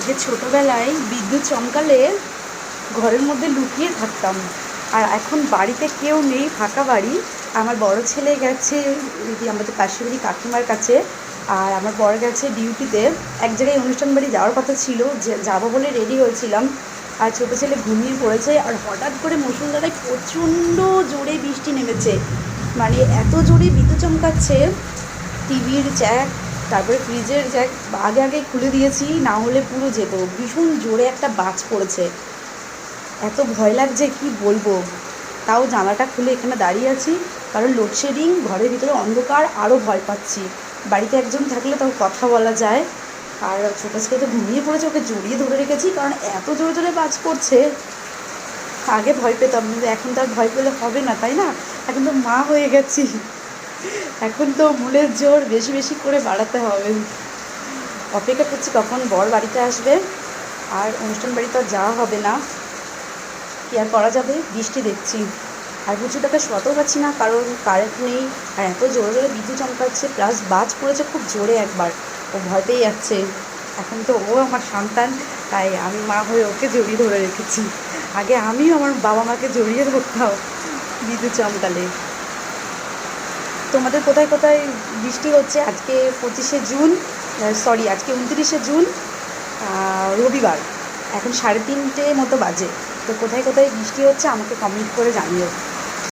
আগে ছোটোবেলায় বিদ্যুৎ চমকালে ঘরের মধ্যে লুকিয়ে থাকতাম। আর এখন বাড়িতে কেউ নেই, ফাঁকা বাড়ি। আমার বড় ছেলে গেছে আমাদের পাশের বাড়ি কাকিমার কাছে, আর আমার বর গেছে ডিউটিতে। এক জায়গায় অনুষ্ঠান বাড়ি যাওয়ার কথা ছিল, যে যাবো বলে রেডি হয়েছিলাম। আর ছোটো ছেলে ঘুমিয়ে পড়েছে, আর হঠাৎ করে মুষলধারায় প্রচণ্ড জোরে বৃষ্টি নেমেছে। মানে এত জোরে বিদ্যুৎ চমকাচ্ছে, টিভির জ্যাক, তারপরে ফ্রিজের জ্যাক আগে আগে খুলে দিয়েছি, না হলে পুরো যেত। ভীষণ জোরে একটা বাজ পড়েছে, এত ভয় লাগছে কি বলবো। তাও জানলাটা খুলে এখানে দাঁড়িয়ে আছি, কারণ লোডশেডিং, ঘরের ভিতরে অন্ধকার, আরও ভয় পাচ্ছি। বাড়িতে একজন থাকলে তাও কথা বলা যায়। আর ছোটো ছেলে তো ঘুমিয়ে পড়েছে, ওকে জড়িয়ে ধরে রেখেছি, কারণ এত জোরে জোরে বাজ পড়ছে। আগে ভয় পেতাম, কিন্তু এখন তো আর ভয় পেলে হবে না, তাই না? এখন তো মা হয়ে গেছি, এখন তো মনের জোর বেশি বেশি করে বাড়াতে হবে। অপেক্ষা করছি কখন বর বাড়িতে আসবে। আর অনুষ্ঠান বাড়ি তো আর যাওয়া হবে না, কী আর করা যাবে, বৃষ্টি দেখছি। আর পুজোটাকে শোয়াতেও পারছি না, কারণ কারেন্ট নেই। আর এত জোরে জোরে বিদ্যুৎ চমকাচ্ছে, প্লাস বাজ পড়েছে খুব জোরে একবার, ও ভয় পেয়ে যাচ্ছে। এখন তো ও আমার সন্তান, তাই আমি মা হয়ে ওকে জড়িয়ে ধরে রেখেছি। আগে আমিও আমার বাবা মাকে জড়িয়ে ধরতাম বিদ্যুৎ চমকালে। তোমাদের কোথায় কোথায় বৃষ্টি হচ্ছে? আজকে 25শে জুন, সরি আজকে 29শে জুন, রবিবার। এখন 3:30 মতো বাজে। তো কোথায় কোথায় বৃষ্টি হচ্ছে আমাকে কমেন্ট করে জানিও।